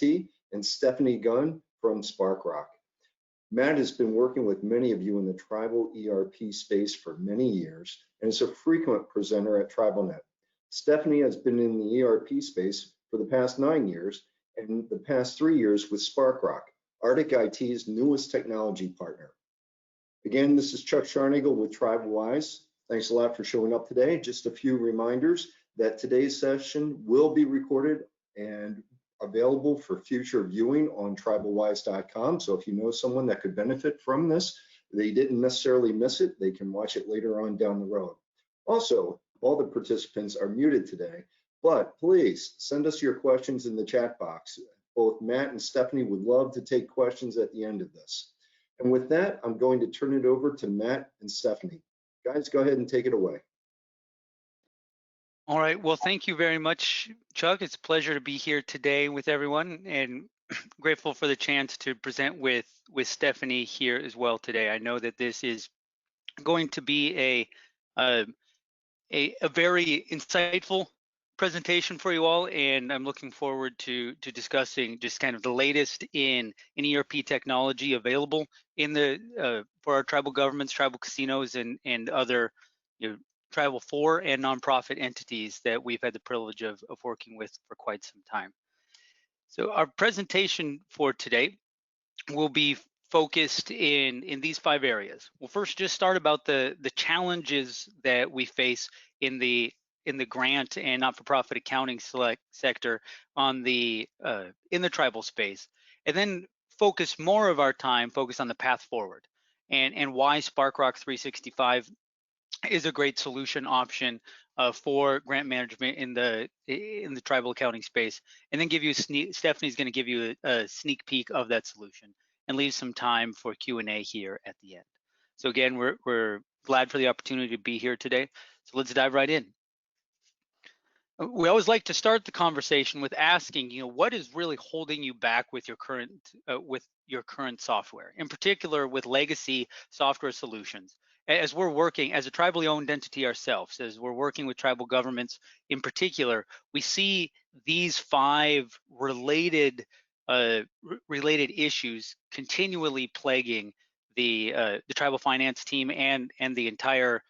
IT, and Stephanie Gunn from Sparkrock. Matt has been working with many of you in the tribal ERP space for many years and is a frequent presenter at TribalNet. Stephanie has been in the ERP space for the past 9 years and the past 3 years with Sparkrock, Arctic IT's newest technology partner. Again, this is Chuck Sharnagel with TribalWise. Thanks a lot for showing up today. Just a few reminders that today's session will be recorded and available for future viewing on TribalWise.com. So if you know someone that could benefit from this, they didn't necessarily miss it, they can watch it later on down the road. Also, all the participants are muted today, but please send us your questions in the chat box. Both Matt and Stephanie would love to take questions at the end of this. And with that, I'm going to turn it over to Matt and Stephanie. Guys, go ahead and take it away. All right, well, thank you very much, Chuck. It's a pleasure to be here today with everyone, and grateful for the chance to present with Stephanie here as well today. I know that this is going to be a very insightful presentation for you all, and I'm looking forward to discussing just kind of the latest in ERP technology available in the for our tribal governments, tribal casinos, and other Tribal 4 and nonprofit entities that we've had the privilege of working with for quite some time. So our presentation for today will be focused in these 5 areas. We'll first just start about the challenges that we face in the grant and not-for-profit accounting sector on the in the tribal space, and then focus more of our time on the path forward and why Sparkrock 365 is a great solution option for grant management in the tribal accounting space, and then give you Stephanie's going to give you a sneak peek of that solution and leave some time for Q&A here at the end. So again, we're glad for the opportunity to be here today. So let's dive right in. We always like to start the conversation with asking, what is really holding you back with your current software, in particular with legacy software solutions. As we're working as a tribally owned entity ourselves, as we're working with tribal governments in particular, we see these 5 related issues continually plaguing the tribal finance team and the entire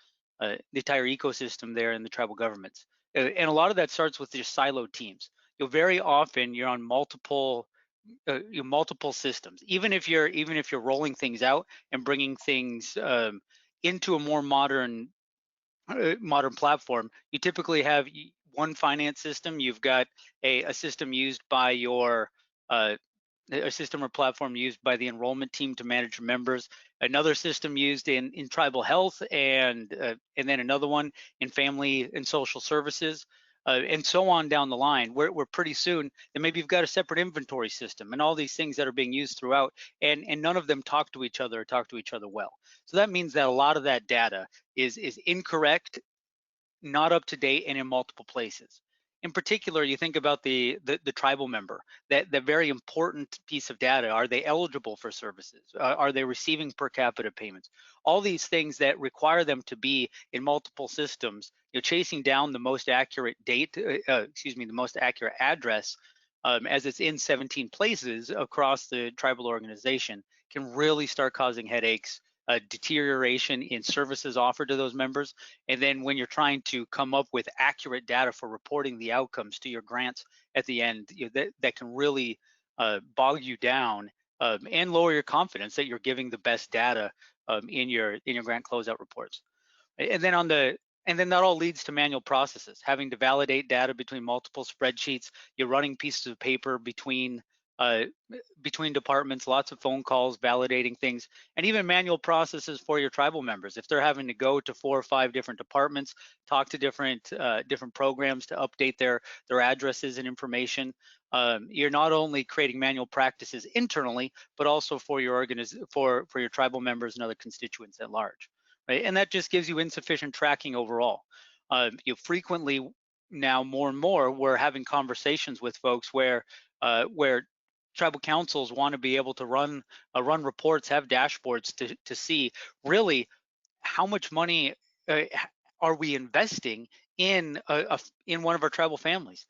ecosystem there in the tribal governments. And a lot of that starts with just siloed teams. Very often you're on multiple systems. Even if you're rolling things out and bringing things into a more modern platform, you typically have one finance system. You've got a system used by your a system or platform used by the enrollment team to manage members, another system used in tribal health, and then another one in family and social services, and so on down the line. We're pretty soon, and maybe you've got a separate inventory system and all these things that are being used throughout, and none of them talk to each other or talk to each other well. So that means that a lot of that data is incorrect, not up to date, and in multiple places. In particular, you think about the tribal member, that very important piece of data. Are they eligible for services? Are they receiving per capita payments? All these things that require them to be in multiple systems, chasing down the most accurate the most accurate address, as it's in 17 places across the tribal organization, can really start causing headaches, deterioration in services offered to those members. And then when you're trying to come up with accurate data for reporting the outcomes to your grants at the end, that can really bog you down and lower your confidence that you're giving the best data in your grant closeout reports. And then that all leads to manual processes, having to validate data between multiple spreadsheets. You're running pieces of paper between departments, lots of phone calls, validating things, and even manual processes for your tribal members. If they're having to go to 4 or 5 different departments, talk to different programs to update their addresses and information, you're not only creating manual practices internally, but also for your for your tribal members and other constituents at large, right? And that just gives you insufficient tracking overall. Frequently now, more and more, we're having conversations with folks where tribal councils want to be able to run reports, have dashboards to see really how much money are we investing in one of our tribal families.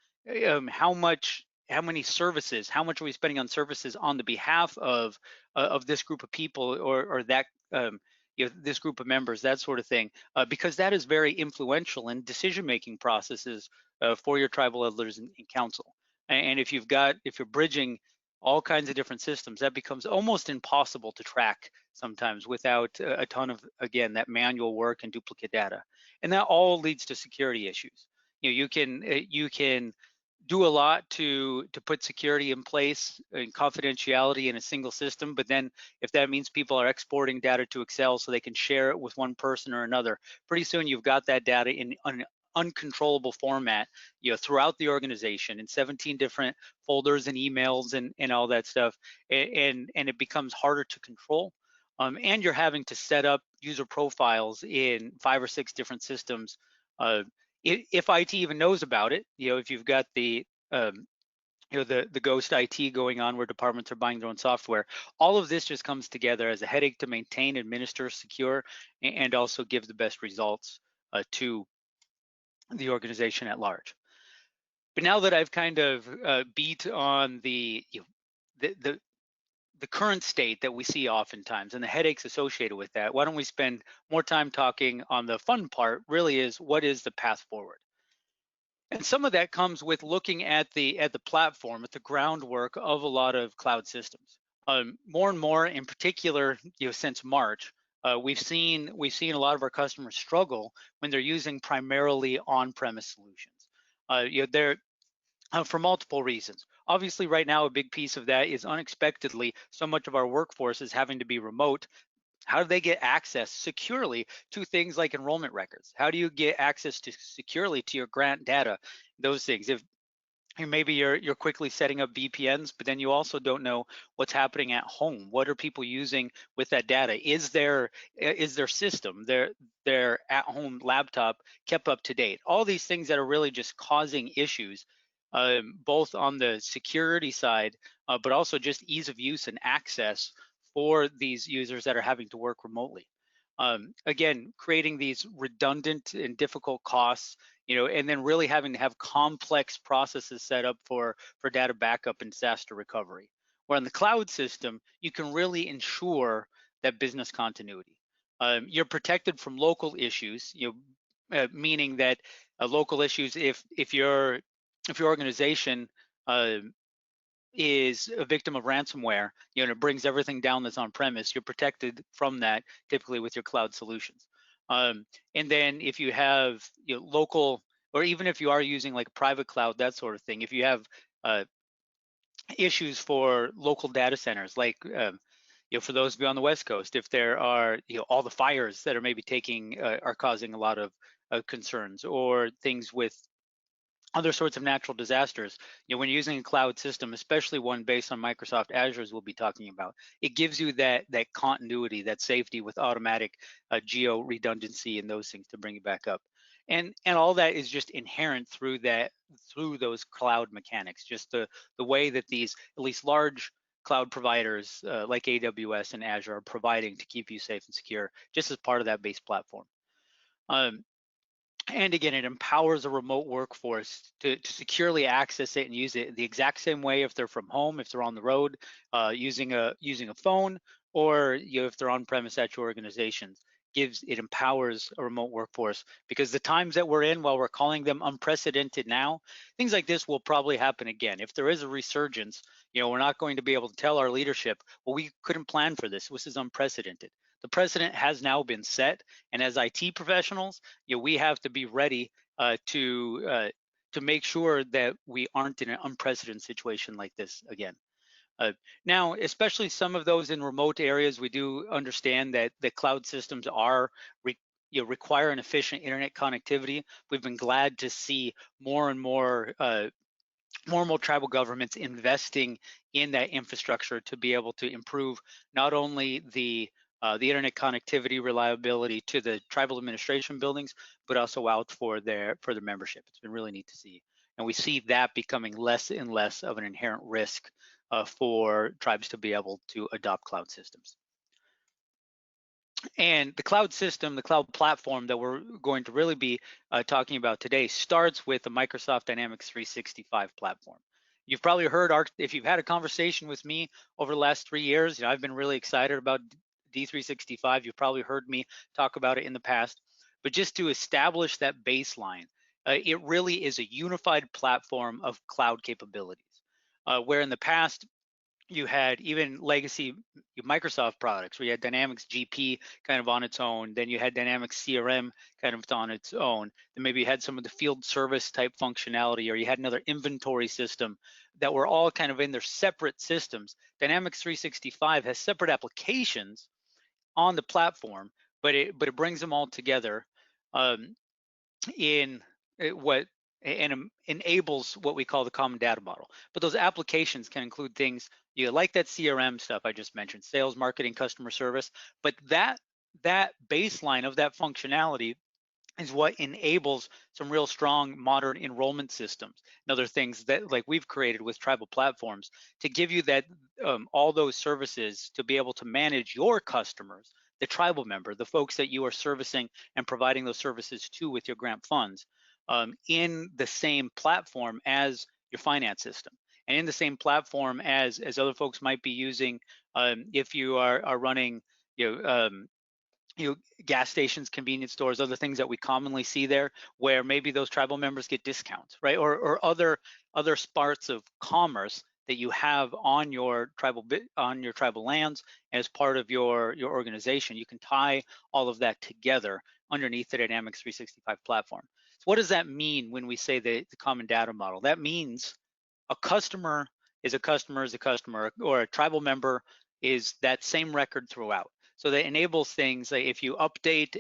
How much services, how much are we spending on services on the behalf of this group of people, or that this group of members, that sort of thing, because that is very influential in decision-making processes for your tribal elders and council. And if you're bridging all kinds of different systems, that becomes almost impossible to track sometimes without a ton of, again, that manual work and duplicate data. And that all leads to security issues. You can do a lot to put security in place and confidentiality in a single system, but then if that means people are exporting data to Excel so they can share it with one person or another, pretty soon you've got that data in an uncontrollable format, throughout the organization in 17 different folders and emails and all that stuff, and it becomes harder to control. And you're having to set up user profiles in 5 or 6 different systems. If IT even knows about it, if you've got the the ghost IT going on where departments are buying their own software, all of this just comes together as a headache to maintain, administer, secure, and also give the best results to the organization at large. But now that I've kind of beat on the current state that we see oftentimes and the headaches associated with that, why don't we spend more time talking on the fun part, really is what is the path forward? And some of that comes with looking at the platform, at the groundwork of a lot of cloud systems. More and more, in particular, since March, we've seen a lot of our customers struggle when they're using primarily on-premise solutions. They're for multiple reasons. Obviously, right now, a big piece of that is unexpectedly so much of our workforce is having to be remote. How do they get access securely to things like enrollment records? How do you get access to securely to your grant data? Those things. If maybe you're quickly setting up VPNs, but then you also don't know what's happening at home. What are people using with that data? Is their system, their at-home laptop kept up to date? All these things that are really just causing issues, both on the security side, but also just ease of use and access for these users that are having to work remotely. Again, creating these redundant and difficult costs, and then really having to have complex processes set up for data backup and disaster recovery. Where on the cloud system, you can really ensure that business continuity. You're protected from local issues, meaning that local issues, if your organization is a victim of ransomware, and it brings everything down that's on premise, you're protected from that typically with your cloud solutions. And then if you have local, or even if you are using like private cloud, that sort of thing, if you have issues for local data centers, like for those of you on the West Coast, if there are all the fires that are maybe are causing a lot of concerns, or things with other sorts of natural disasters, when you're using a cloud system, especially one based on Microsoft Azure, as we'll be talking about, it gives you that continuity, that safety with automatic geo redundancy and those things to bring it back up. And all that is just inherent through those cloud mechanics, just the way that these, at least large cloud providers like AWS and Azure, are providing to keep you safe and secure, just as part of that base platform. And again, it empowers a remote workforce to securely access it and use it the exact same way if they're from home, if they're on the road, using a phone, or if they're on premise at your organizations. It empowers a remote workforce, because the times that we're in, while we're calling them unprecedented now, things like this will probably happen again. If there is a resurgence, we're not going to be able to tell our leadership, well, we couldn't plan for this. This is unprecedented. The precedent has now been set, and as IT professionals, we have to be ready to make sure that we aren't in an unprecedented situation like this again. Now, especially some of those in remote areas, we do understand that the cloud systems require an efficient internet connectivity. We've been glad to see more and more tribal governments investing in that infrastructure to be able to improve not only the internet connectivity reliability to the tribal administration buildings, but also out for their membership. It's been really neat to see. And we see that becoming less and less of an inherent risk for tribes to be able to adopt cloud systems. And the cloud system, the cloud platform that we're going to really be talking about today, starts with the Microsoft Dynamics 365 platform. You've probably heard if you've had a conversation with me over the last 3 years, I've been really excited about D365. You've probably heard me talk about it in the past, but just to establish that baseline, it really is a unified platform of cloud capabilities. Where in the past, you had even legacy Microsoft products where you had Dynamics GP kind of on its own, then you had Dynamics CRM kind of on its own, then maybe you had some of the field service type functionality, or you had another inventory system that were all kind of in their separate systems. Dynamics 365 has separate applications on the platform, but it brings them all together um, in what and enables what we call the common data model. But those applications can include things like that CRM stuff I just mentioned, sales, marketing, customer service. But that baseline of that functionality is what enables some real strong modern enrollment systems and other things that like we've created with tribal platforms to give you that all those services to be able to manage your customers, the tribal member, the folks that you are servicing and providing those services to with your grant funds in the same platform as your finance system and in the same platform as other folks might be using if you are running you know um, gas stations, convenience stores, other things that we commonly see there, where maybe those tribal members get discounts, right? Or other parts of commerce that you have on your tribal lands as part of your organization. You can tie all of that together underneath the Dynamics 365 platform. So what does that mean when we say the common data model? That means a customer is a customer is a customer, or a tribal member is that same record throughout. So that enables things like if you update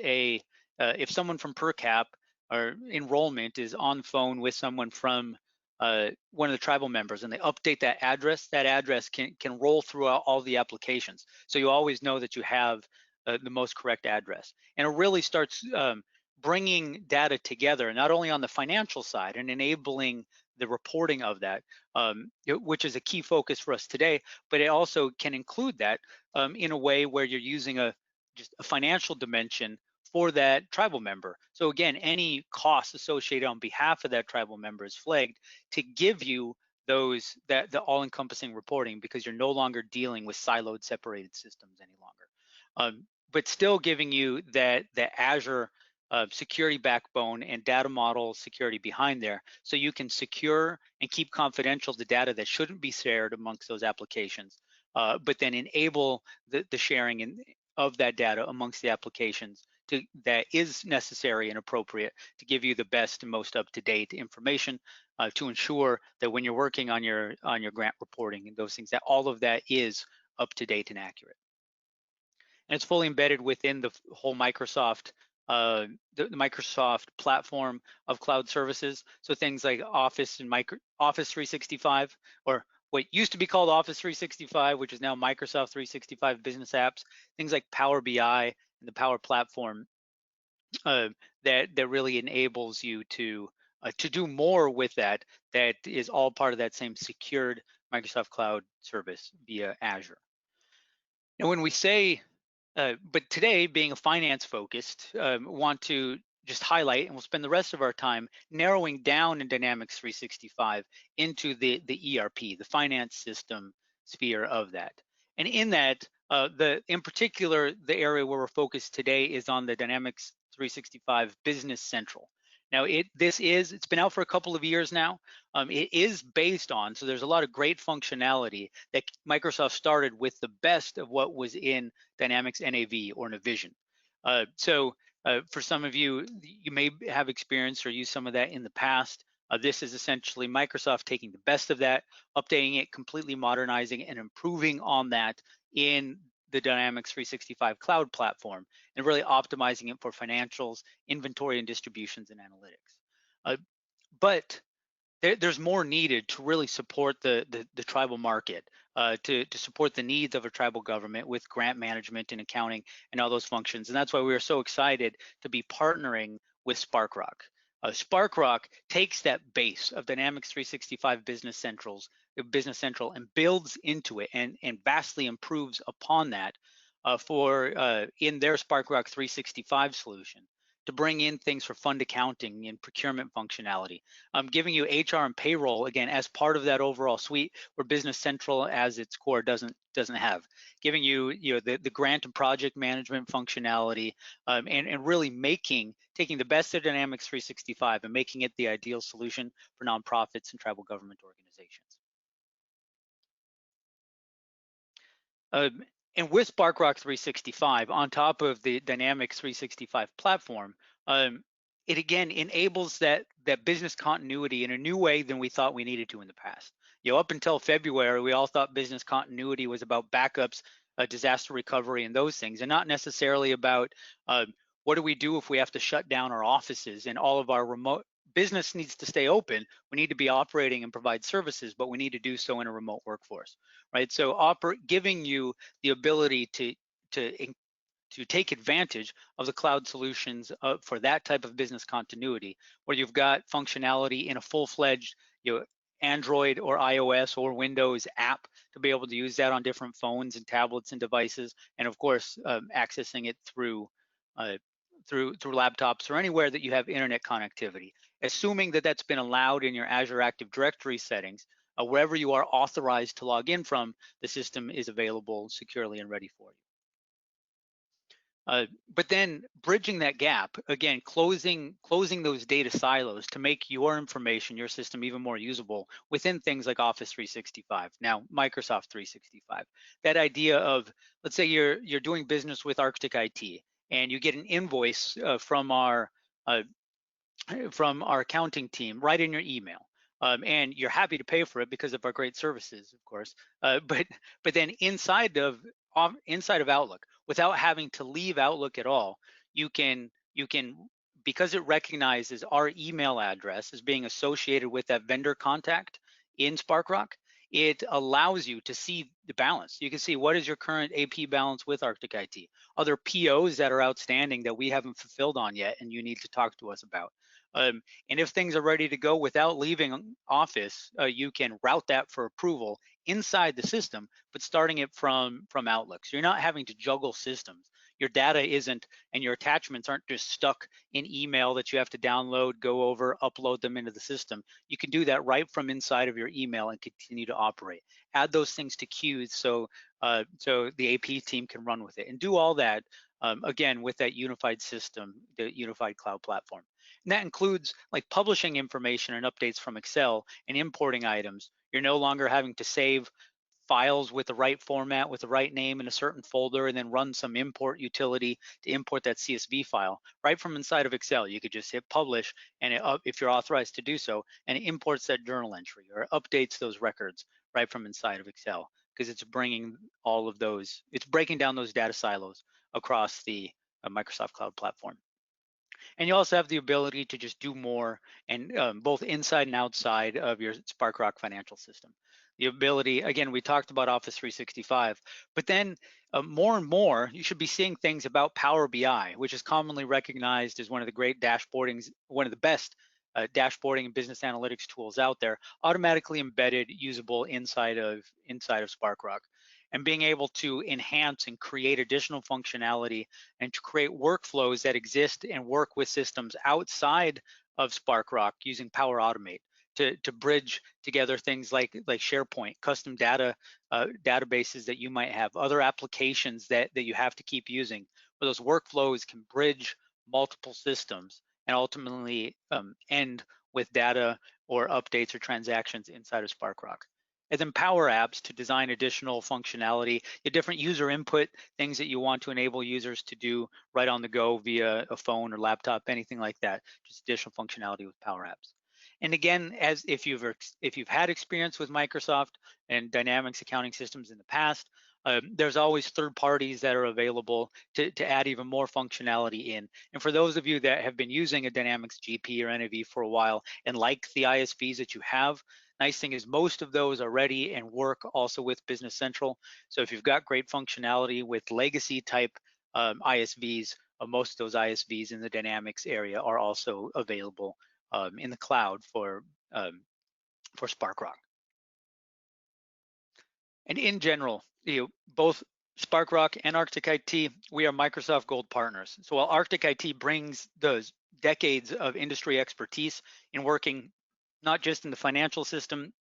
if someone from PerCap or enrollment is on phone with someone from one of the tribal members and they update that address can roll throughout all the applications. So you always know that you have the most correct address. And it really starts bringing data together, not only on the financial side and enabling the reporting of that, which is a key focus for us today, but it also can include that in a way where you're using just a financial dimension for that tribal member. So again, any costs associated on behalf of that tribal member is flagged to give you the all-encompassing reporting, because you're no longer dealing with siloed, separated systems any longer. But still giving you that Azure security backbone and data model security behind there, so you can secure and keep confidential the data that shouldn't be shared amongst those applications, but then enable the sharing of that data amongst the applications that is necessary and appropriate to give you the best and most up-to-date information to ensure that when you're working on your grant reporting and those things, that all of that is up-to-date and accurate. And it's fully embedded within the whole Microsoft the Microsoft platform of cloud services. So things like Office and Office 365, or what used to be called Office 365, which is now Microsoft 365 Business Apps, things like Power BI and the Power Platform that really enables you to do more with that is all part of that same secured Microsoft Cloud service via Azure. Now, when we say but today, being a finance focused, want to just highlight, and we'll spend the rest of our time narrowing down in Dynamics 365 into the ERP, the finance system sphere of that. And in that, in particular, the area where we're focused today is on the Dynamics 365 Business Central. Now, it's been out for a couple of years now. It is based on, so there's a lot of great functionality that Microsoft started with the best of what was in Dynamics NAV or Navision. So for some of you, you may have experienced or used some of that in the past. This is essentially Microsoft taking the best of that, updating it, completely modernizing and improving on that in the Dynamics 365 cloud platform, and really optimizing it for financials, inventory and distributions, and analytics. But there's more needed to really support the tribal market, to support the needs of a tribal government with grant management and accounting and all those functions. And that's why we are so excited to be partnering with Sparkrock. Sparkrock takes that base of Dynamics 365 Business Central and builds into it and vastly improves upon that in their Sparkrock 365 solution to bring in things for fund accounting and procurement functionality. Giving you HR and payroll, again, as part of that overall suite where Business Central as its core doesn't have. Giving you, the grant and project management functionality, and really taking the best of Dynamics 365 and making it the ideal solution for nonprofits and tribal government organizations. And with Sparkrock 365, on top of the Dynamics 365 platform, it again enables that business continuity in a new way than we thought we needed to in the past. Up until February, we all thought business continuity was about backups, disaster recovery, and those things, and not necessarily about what do we do if we have to shut down our offices and all of our remote business needs to stay open. We need to be operating and provide services, but we need to do so in a remote workforce, right? So giving you the ability to take advantage of the cloud solutions for that type of business continuity, where you've got functionality in a full-fledged, Android or iOS or Windows app to be able to use that on different phones and tablets and devices, and of course accessing it through laptops or anywhere that you have internet connectivity. Assuming that that's been allowed in your Azure Active Directory settings, wherever you are authorized to log in from, the system is available securely and ready for you. But then bridging that gap, again, closing those data silos to make your information, your system even more usable within things like Office 365, now Microsoft 365. That idea of, let's say you're doing business with Arctic IT and you get an invoice from our accounting team right in your email. And you're happy to pay for it because of our great services, of course. But then inside of Outlook, without having to leave Outlook at all, you can because it recognizes our email address as being associated with that vendor contact in Sparkrock, it allows you to see the balance. You can see what is your current AP balance with Arctic IT, other POs that are outstanding that we haven't fulfilled on yet and you need to talk to us about. And if things are ready to go without leaving Office, you can route that for approval inside the system, but starting it from Outlook. So you're not having to juggle systems. Your data isn't, and your attachments aren't just stuck in email that you have to download, go over, upload them into the system. You can do that right from inside of your email and continue to operate. Add those things to queues so the AP team can run with it, and do all that again with that unified system, the unified cloud platform. And that includes like publishing information and updates from Excel and importing items. You're no longer having to save files with the right format, with the right name in a certain folder, and then run some import utility to import that CSV file right from inside of Excel. You could just hit publish, and if you're authorized to do so, and it imports that journal entry or updates those records right from inside of Excel, because it's bringing all of those, it's breaking down those data silos across the Microsoft Cloud Platform. And you also have the ability to just do more, and both inside and outside of your Sparkrock financial system. The ability, again, we talked about Office 365, but then more and more, you should be seeing things about Power BI, which is commonly recognized as one of the great dashboardings, one of the best dashboarding and business analytics tools out there, automatically embedded, usable inside of Sparkrock. And being able to enhance and create additional functionality and to create workflows that exist and work with systems outside of Sparkrock using Power Automate to bridge together things like SharePoint, custom databases that you might have, other applications that you have to keep using, where those workflows can bridge multiple systems and ultimately end with data or updates or transactions inside of Sparkrock. And then Power Apps to design additional functionality, the different user input, things that you want to enable users to do right on the go via a phone or laptop, anything like that, just additional functionality with Power Apps. And again, as if you've had experience with Microsoft and Dynamics accounting systems in the past, there's always third parties that are available to add even more functionality in. And for those of you that have been using a Dynamics GP or NAV for a while and like the ISVs that you have, nice thing is most of those are ready and work also with Business Central. So if you've got great functionality with legacy type ISVs, most of those ISVs in the Dynamics area are also available in the cloud for Sparkrock. And in general, both Sparkrock and Arctic IT, we are Microsoft Gold partners. So while Arctic IT brings those decades of industry expertise in working not just in the financial system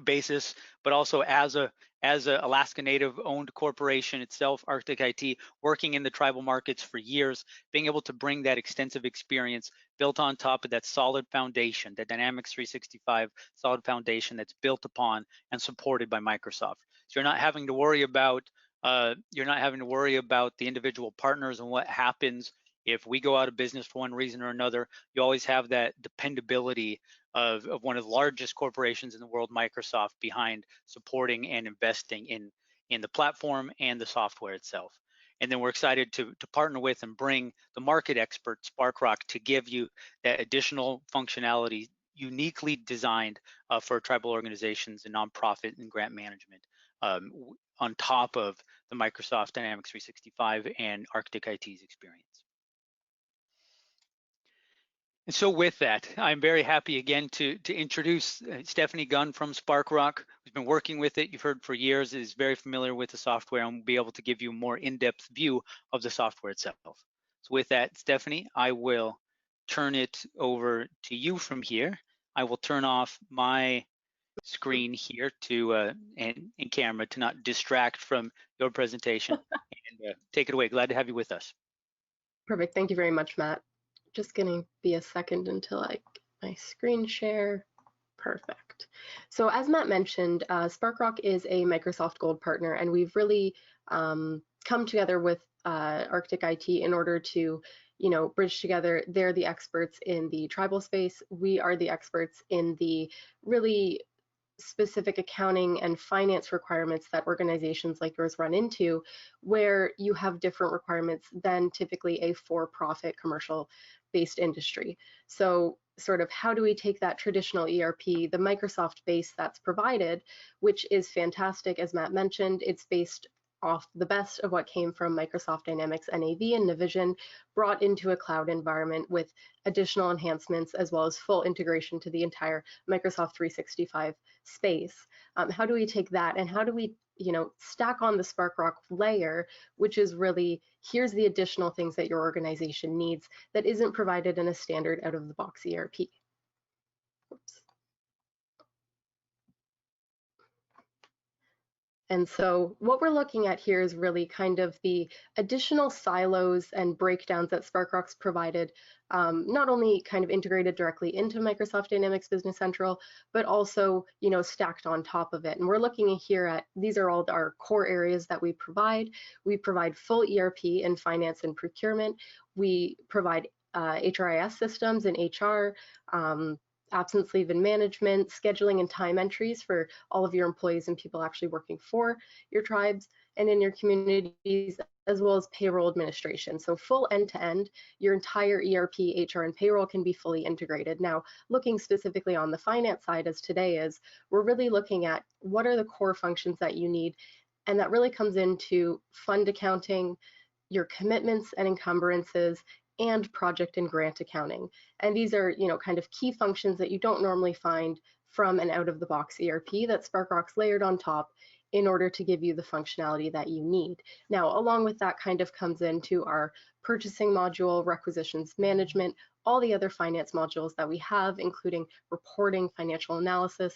basis, but also as a Alaska Native owned corporation itself, Arctic IT, working in the tribal markets for years, being able to bring that extensive experience built on top of that solid foundation, that Dynamics 365 solid foundation that's built upon and supported by Microsoft. So you're not having to worry about the individual partners and what happens if we go out of business for one reason or another. You always have that dependability of one of the largest corporations in the world, Microsoft, behind supporting and investing in the platform and the software itself. And then we're excited to partner with and bring the market expert, Sparkrock, to give you that additional functionality uniquely designed for tribal organizations and nonprofit and grant management, on top of the Microsoft Dynamics 365 and Arctic IT's experience. And so with that, I'm very happy again to introduce Stephanie Gunn from Sparkrock, who's been working with it, you've heard for years, is very familiar with the software, and will be able to give you a more in-depth view of the software itself. So with that, Stephanie, I will turn it over to you from here. I will turn off my screen here to and camera to not distract from your presentation, and take it away. Glad to have you with us. Perfect. Thank you very much, Matt. Just going to be a second until I get my screen share. Perfect. So as Matt mentioned, Sparkrock is a Microsoft Gold partner, and we've really come together with Arctic IT in order to, bridge together. They're the experts in the tribal space. We are the experts in the really specific accounting and finance requirements that organizations like yours run into, where you have different requirements than typically a for-profit commercial-based industry. So sort of how do we take that traditional ERP, the Microsoft base that's provided, which is fantastic, as Matt mentioned, it's based off the best of what came from Microsoft Dynamics NAV and Navision, brought into a cloud environment with additional enhancements as well as full integration to the entire Microsoft 365 space. How do we take that and how do we stack on the Sparkrock layer, which is really, here's the additional things that your organization needs that isn't provided in a standard out-of-the-box ERP. Oops. And so what we're looking at here is really kind of the additional silos and breakdowns that Sparkrock's provided, not only kind of integrated directly into Microsoft Dynamics Business Central, but also, stacked on top of it. And we're looking here at, these are all our core areas that we provide. We provide full ERP in finance and procurement. We provide HRIS systems and HR, absence leave and management, scheduling and time entries for all of your employees and people actually working for your tribes and in your communities, as well as payroll administration. So full end-to-end, your entire ERP, HR, and payroll can be fully integrated. Now, looking specifically on the finance side as today is, we're really looking at what are the core functions that you need, and that really comes into fund accounting, your commitments and encumbrances, and project and grant accounting. And these are, kind of key functions that you don't normally find from an out-of-the-box ERP that Sparkrock's layered on top in order to give you the functionality that you need. Now, along with that kind of comes into our purchasing module, requisitions management, all the other finance modules that we have, including reporting, financial analysis.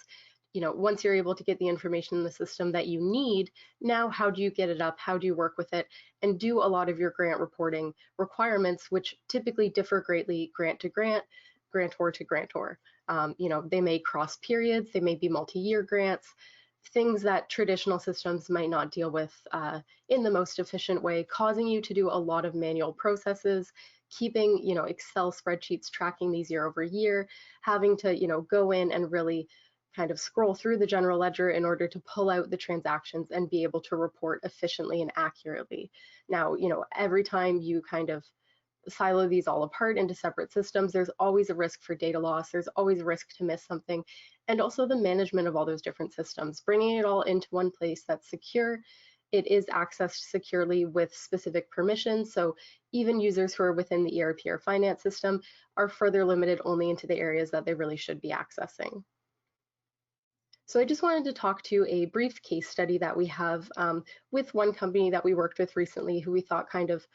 Once you're able to get the information in the system that you need, now how do you get it up? How do you work with it? And do a lot of your grant reporting requirements, which typically differ greatly grant to grant, grantor to grantor. They may cross periods, they may be multi-year grants, things that traditional systems might not deal with in the most efficient way, causing you to do a lot of manual processes, keeping, Excel spreadsheets, tracking these year over year, having to, go in and really kind of scroll through the general ledger in order to pull out the transactions and be able to report efficiently and accurately. Now, every time you kind of silo these all apart into separate systems, there's always a risk for data loss, there's always a risk to miss something, and also the management of all those different systems, bringing it all into one place that's secure. It is accessed securely with specific permissions, so even users who are within the ERP or finance system are further limited only into the areas that they really should be accessing. So I just wanted to talk to a brief case study that we have with one company that we worked with recently who we thought kind of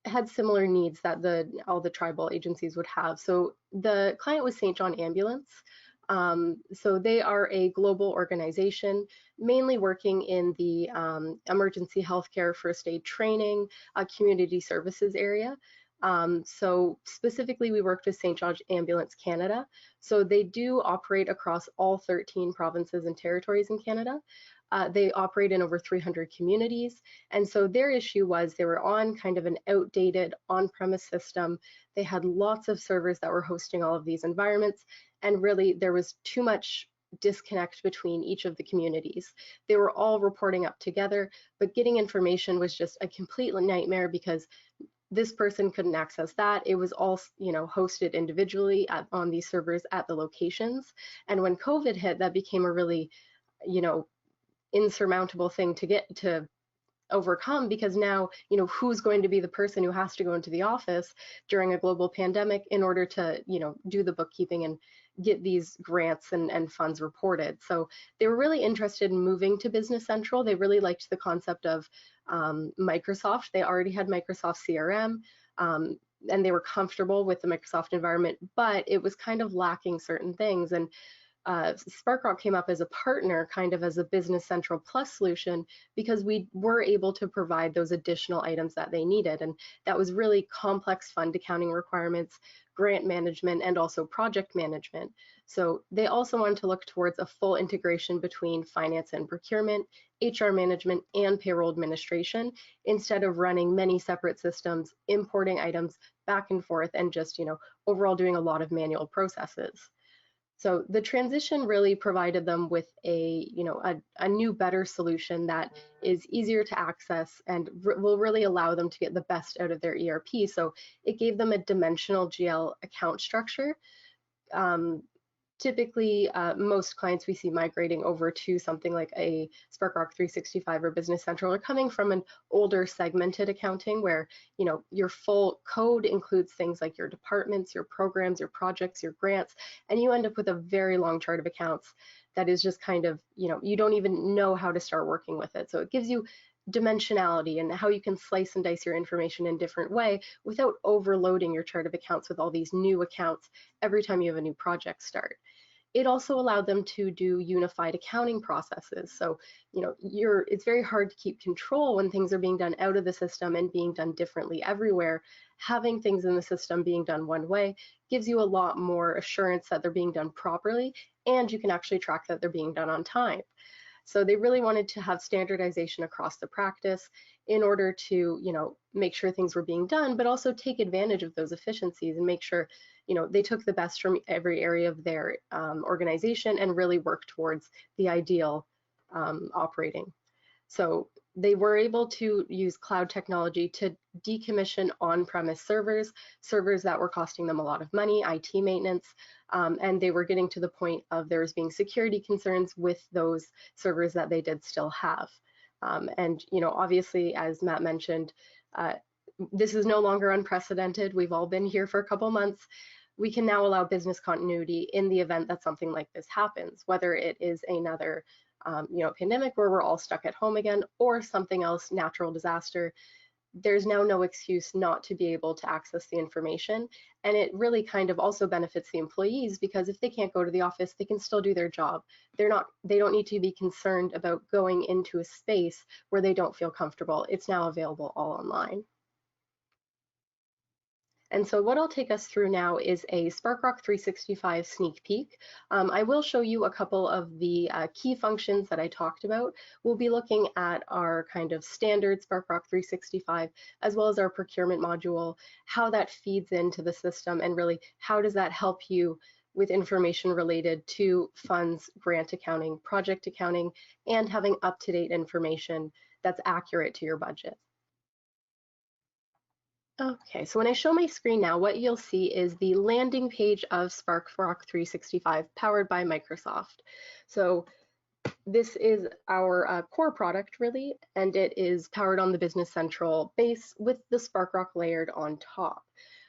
had similar needs that all the tribal agencies would have. So the client was St. John Ambulance. So they are a global organization, mainly working in the emergency healthcare, first aid training, community services area. So specifically, we worked with St. John Ambulance Canada. So they do operate across all 13 provinces and territories in Canada. They operate in over 300 communities. And so their issue was they were on kind of an outdated on-premise system. They had lots of servers that were hosting all of these environments. And really, there was too much disconnect between each of the communities. They were all reporting up together, but getting information was just a complete nightmare because this person couldn't access that. It was all, hosted individually on these servers at the locations. And when COVID hit, that became a really, insurmountable thing to get to overcome, because now, who's going to be the person who has to go into the office during a global pandemic in order to, do the bookkeeping and get these grants and funds reported. So they were really interested in moving to Business Central. They really liked the concept of Microsoft. They already had Microsoft CRM, and they were comfortable with the Microsoft environment, but it was kind of lacking certain things. And Sparkrock came up as a partner, kind of as a Business Central Plus solution, because we were able to provide those additional items that they needed. And that was really complex fund accounting requirements, grant management, and also project management. So they also wanted to look towards a full integration between finance and procurement, HR management, and payroll administration, instead of running many separate systems, importing items back and forth, and just, overall doing a lot of manual processes. So the transition really provided them with a new, better solution that is easier to access and will really allow them to get the best out of their ERP. So it gave them a dimensional GL account structure. Typically, most clients we see migrating over to something like a Sparkrock 365 or Business Central are coming from an older segmented accounting where, your full code includes things like your departments, your programs, your projects, your grants, and you end up with a very long chart of accounts that is just kind of, you don't even know how to start working with it. So it gives you dimensionality and how you can slice and dice your information in a different way without overloading your chart of accounts with all these new accounts every time you have a new project start. It also allowed them to do unified accounting processes. So, it's very hard to keep control when things are being done out of the system and being done differently everywhere. Having things in the system being done one way gives you a lot more assurance that they're being done properly, and you can actually track that they're being done on time. So they really wanted to have standardization across the practice in order to, make sure things were being done, but also take advantage of those efficiencies and make sure, they took the best from every area of their organization and really worked towards the ideal operating. So they were able to use cloud technology to decommission on-premise servers that were costing them a lot of money, IT maintenance, and they were getting to the point of there was being security concerns with those servers that they did still have. And, obviously, as Matt mentioned, this is no longer unprecedented. We've all been here for a couple months. We can now allow business continuity in the event that something like this happens, whether it is another pandemic where we're all stuck at home again, or something else, natural disaster. There's now no excuse not to be able to access the information. And it really kind of also benefits the employees, because if they can't go to the office, they can still do their job. They don't need to be concerned about going into a space where they don't feel comfortable. It's now available all online. And so what I'll take us through now is a Sparkrock 365 sneak peek. I will show you a couple of the key functions that I talked about. We'll be looking at our kind of standard Sparkrock 365, as well as our procurement module, how that feeds into the system, and really how does that help you with information related to funds, grant accounting, project accounting, and having up-to-date information that's accurate to your budget. Okay, so when I show my screen now, what you'll see is the landing page of Sparkrock 365 powered by Microsoft. So this is our core product, really, and it is powered on the Business Central base with the Sparkrock layered on top.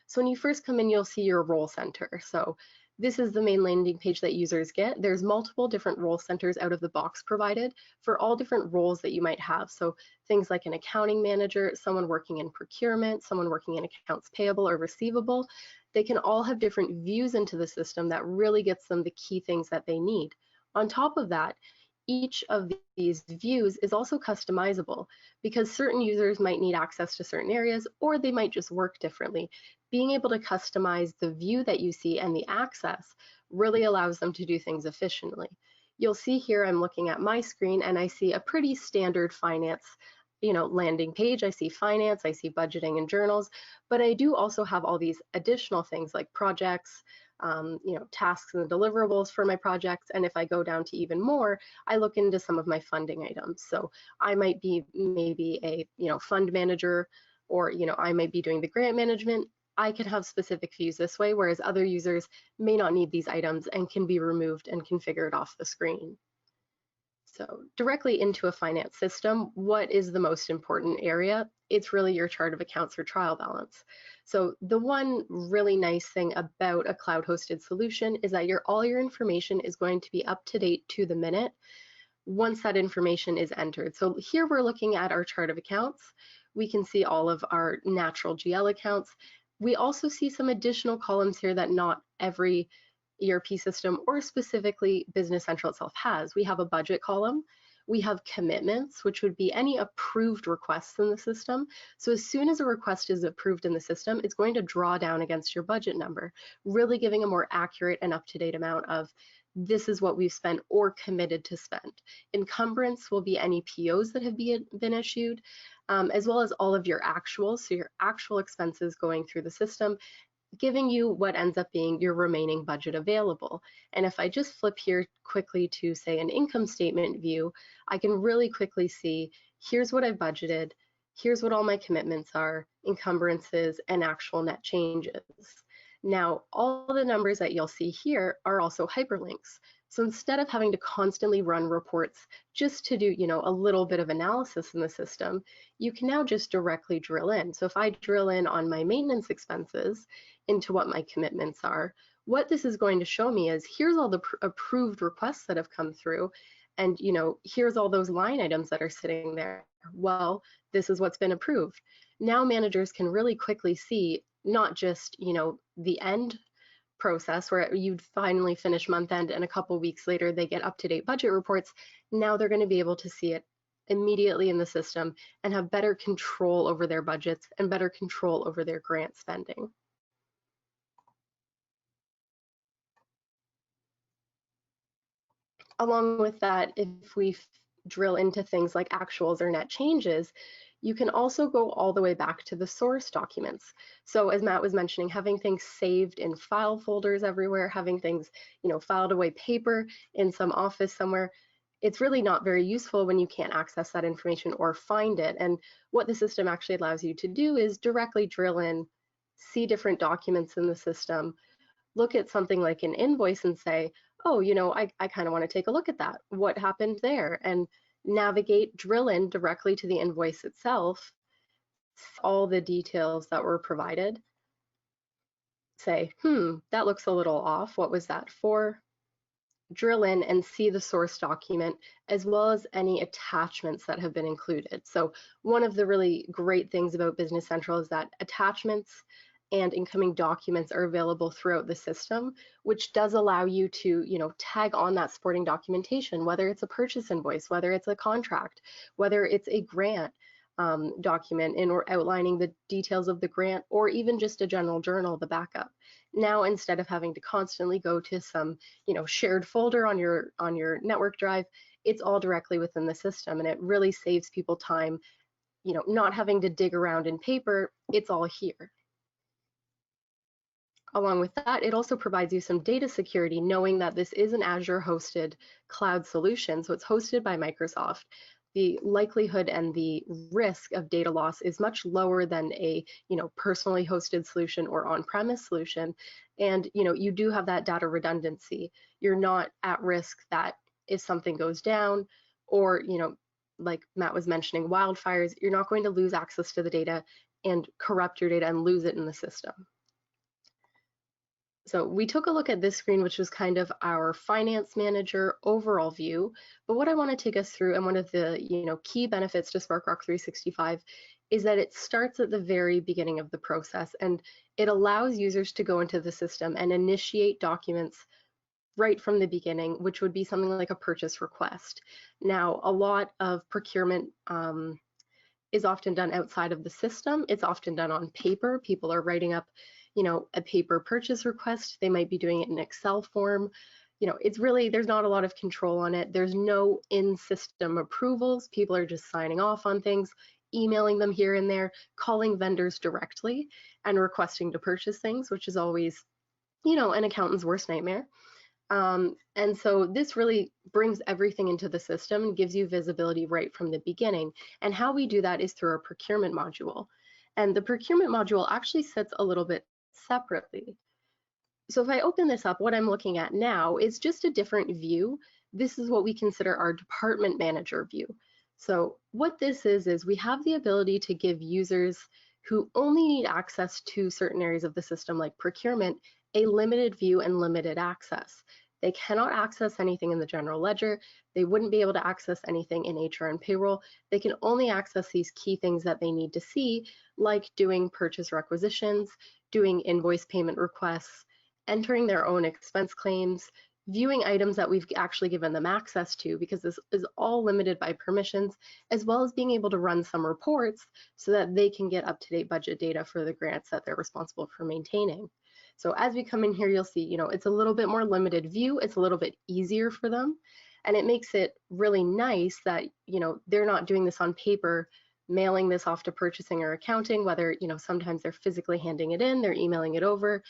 So when you first come in, you'll see your role center. So This is the main landing page that users get. There's multiple different role centers out of the box provided for all different roles that you might have. So things like an accounting manager, someone working in procurement, someone working in accounts payable or receivable, they can all have different views into the system that really gets them the key things that they need. On top of that, each of these views is also customizable because certain users might need access to certain areas or they might just work differently. Being able to customize the view that you see and the access really allows them to do things efficiently. You'll see here I'm looking at my screen and I see a pretty standard finance landing page. I see finance, I see budgeting and journals, but I do also have all these additional things like projects, tasks and deliverables for my projects. And if I go down to even more, I look into some of my funding items. So I might be maybe a fund manager, or I might be doing the grant management. I can have specific views this way, whereas other users may not need these items and can be removed and configured off the screen. So directly into a finance system, what is the most important area? It's really your chart of accounts or trial balance. So the one really nice thing about a cloud-hosted solution is that all your information is going to be up to date to the minute once that information is entered. So here we're looking at our chart of accounts. We can see all of our natural GL accounts. We also see some additional columns here that not every ERP system or specifically Business Central itself has. We have a budget column. We have commitments, which would be any approved requests in the system. So as soon as a request is approved in the system, it's going to draw down against your budget number, really giving a more accurate and up-to-date amount of this is what we've spent or committed to spend. Encumbrance will be any POs that have been issued, as well as all of your actuals, so your actual expenses going through the system, giving you what ends up being your remaining budget available. And if I just flip here quickly to say an income statement view, I can really quickly see here's what I've budgeted, here's what all my commitments are, encumbrances, and actual net changes. Now, all the numbers that you'll see here are also hyperlinks. So instead of having to constantly run reports just to do, a little bit of analysis in the system, you can now just directly drill in. So if I drill in on my maintenance expenses into what my commitments are, what this is going to show me is here's all the approved requests that have come through, and here's all those line items that are sitting there. Well, this is what's been approved. Now managers can really quickly see not just the end process where you'd finally finish month end and a couple weeks later they get up-to-date budget reports. Now they're going to be able to see it immediately in the system and have better control over their budgets and better control over their grant spending. Along with that, if we drill into things like actuals or net changes, you can also go all the way back to the source documents. So as Matt was mentioning, having things saved in file folders everywhere, having things, filed away paper in some office somewhere, it's really not very useful when you can't access that information or find it. And what the system actually allows you to do is directly drill in, see different documents in the system, look at something like an invoice and say, oh, I kind of want to take a look at that. What happened there? And navigate, drill in directly to the invoice itself, all the details that were provided, say, that looks a little off. What was that for? Drill in and see the source document as well as any attachments that have been included. So one of the really great things about Business Central is that attachments and incoming documents are available throughout the system, which does allow you to, tag on that supporting documentation, whether it's a purchase invoice, whether it's a contract, whether it's a grant document or outlining the details of the grant, or even just a general journal, the backup. Now, instead of having to constantly go to some, shared folder on your network drive, it's all directly within the system, and it really saves people time, not having to dig around in paper. It's all here. Along with that, it also provides you some data security, knowing that this is an Azure hosted cloud solution, so it's hosted by Microsoft. The likelihood and the risk of data loss is much lower than a personally hosted solution or on-premise solution. And you do have that data redundancy. You're not at risk that if something goes down, or like Matt was mentioning, wildfires, you're not going to lose access to the data and corrupt your data and lose it in the system. So we took a look at this screen, which was kind of our finance manager overall view. But what I want to take us through, and one of the key benefits to Sparkrock 365, is that it starts at the very beginning of the process, and it allows users to go into the system and initiate documents right from the beginning, which would be something like a purchase request. Now, a lot of procurement is often done outside of the system. It's often done on paper. People are writing up, a paper purchase request. They might be doing it in Excel form. It's really, there's not a lot of control on it. There's no in-system approvals. People are just signing off on things, emailing them here and there, calling vendors directly and requesting to purchase things, which is always, an accountant's worst nightmare. And so this really brings everything into the system and gives you visibility right from the beginning. And how we do that is through our procurement module. And the procurement module actually sits a little bit separately. So if I open this up, what I'm looking at now is just a different view. This is what we consider our department manager view. So what this is we have the ability to give users who only need access to certain areas of the system like procurement a limited view and limited access. They cannot access anything in the general ledger. They wouldn't be able to access anything in HR and payroll. They can only access these key things that they need to see, like doing purchase requisitions, doing invoice payment requests, entering their own expense claims, viewing items that we've actually given them access to, because this is all limited by permissions, as well as being able to run some reports so that they can get up-to-date budget data for the grants that they're responsible for maintaining. So as we come in here, you'll see, it's a little bit more limited view. It's a little bit easier for them. And it makes it really nice that, they're not doing this on paper, mailing this off to purchasing or accounting, whether, sometimes they're physically handing it in, they're emailing it over.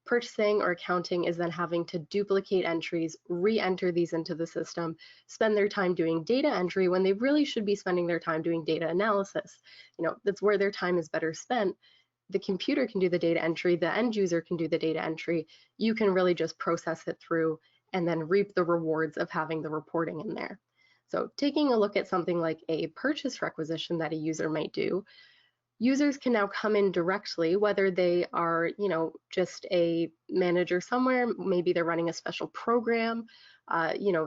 Purchasing or accounting is then having to duplicate entries, re-enter these into the system, spend their time doing data entry when they really should be spending their time doing data analysis. That's where their time is better spent. The computer can do the data entry, the end user can do the data entry. You can really just process it through and then reap the rewards of having the reporting in there. So taking a look at something like a purchase requisition that a user might do, users can now come in directly, whether they are, just a manager somewhere, maybe they're running a special program,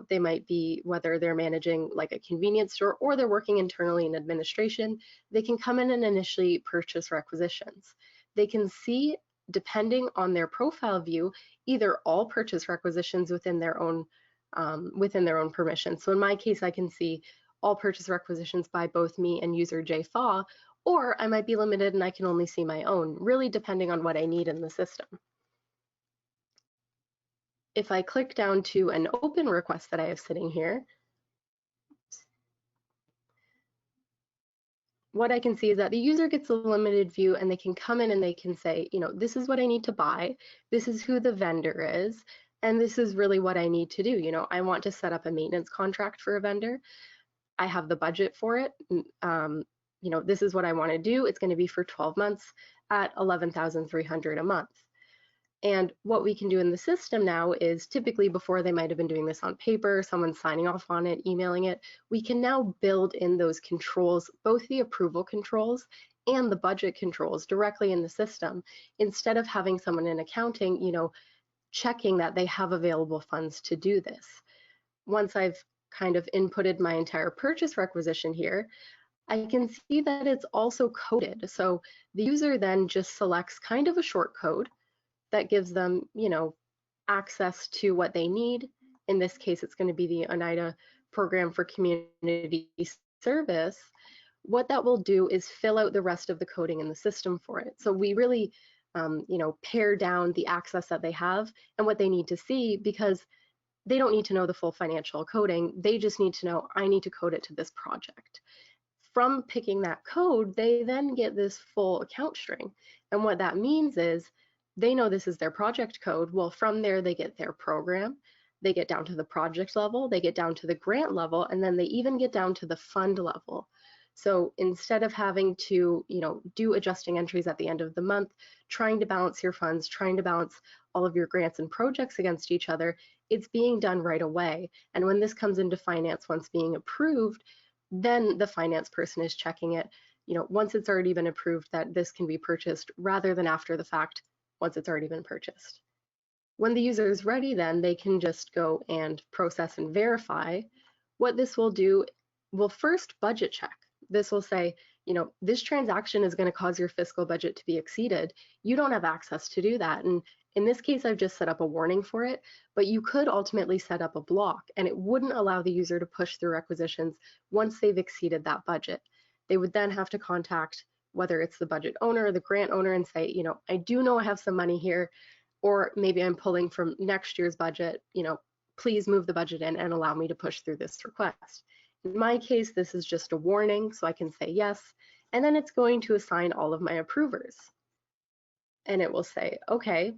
they might be, whether they're managing like a convenience store or they're working internally in administration, they can come in and initially purchase requisitions. They can see, depending on their profile view, either all purchase requisitions within their own permission. So in my case, I can see all purchase requisitions by both me and user JFA, or I might be limited and I can only see my own, really depending on what I need in the system. If I click down to an open request that I have sitting here, what I can see is that the user gets a limited view and they can come in and they can say, this is what I need to buy, this is who the vendor is, and this is really what I need to do. I want to set up a maintenance contract for a vendor. I have the budget for it. This is what I want to do. It's going to be for 12 months at $11,300 a month. And what we can do in the system now is, typically before they might have been doing this on paper, someone signing off on it, emailing it, we can now build in those controls, both the approval controls and the budget controls directly in the system, instead of having someone in accounting, checking that they have available funds to do this. Once I've kind of inputted my entire purchase requisition here, I can see that it's also coded. So the user then just selects kind of a short code that gives them, access to what they need. In this case, it's going to be the Oneida Program for Community Service. What that will do is fill out the rest of the coding in the system for it. So we really, pare down the access that they have and what they need to see, because they don't need to know the full financial coding. They just need to know, I need to code it to this project. From picking that code, they then get this full account string. And what that means is they know this is their project code. Well, from there, they get their program. They get down to the project level, they get down to the grant level, and then they even get down to the fund level. So instead of having to, do adjusting entries at the end of the month, trying to balance your funds, trying to balance all of your grants and projects against each other, it's being done right away. And when this comes into finance, once being approved, then the finance person is checking it, once it's already been approved, that this can be purchased, rather than after the fact, once it's already been purchased. When the user is ready, then they can just go and process and verify. What this will do will first budget check. This will say, this transaction is going to cause your fiscal budget to be exceeded. You don't have access to do that. And in this case, I've just set up a warning for it, but you could ultimately set up a block and it wouldn't allow the user to push through requisitions once they've exceeded that budget. They would then have to contact whether it's the budget owner or the grant owner and say, I do know I have some money here, or maybe I'm pulling from next year's budget, please move the budget in and allow me to push through this request. In my case, this is just a warning, so I can say yes, and then it's going to assign all of my approvers. And it will say, okay,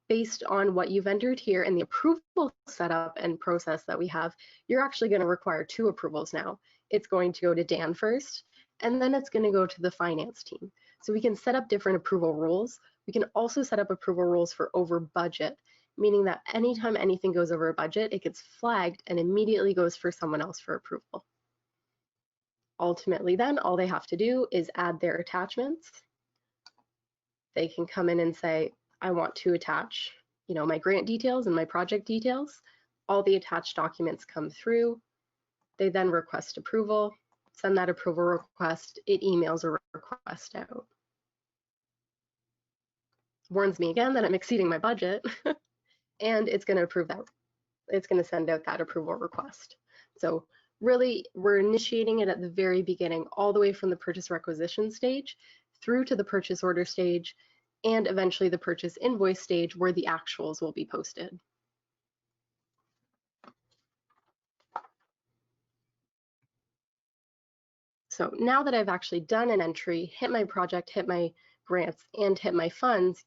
based on what you've entered here and the approval setup and process that we have, you're actually going to require 2 approvals now. It's going to go to Dan first, and then it's going to go to the finance team. So we can set up different approval rules. We can also set up approval rules for over budget, meaning that anytime anything goes over a budget, it gets flagged and immediately goes for someone else for approval. Ultimately, then all they have to do is add their attachments. They can come in and say, I want to attach, my grant details and my project details. All the attached documents come through. They then request approval, send that approval request. It emails a request out. Warns me again that I'm exceeding my budget, and it's going to approve that. It's going to send out that approval request. So really, we're initiating it at the very beginning, all the way from the purchase requisition stage through to the purchase order stage, and eventually the purchase invoice stage where the actuals will be posted. So now that I've actually done an entry, hit my project, hit my grants, and hit my funds,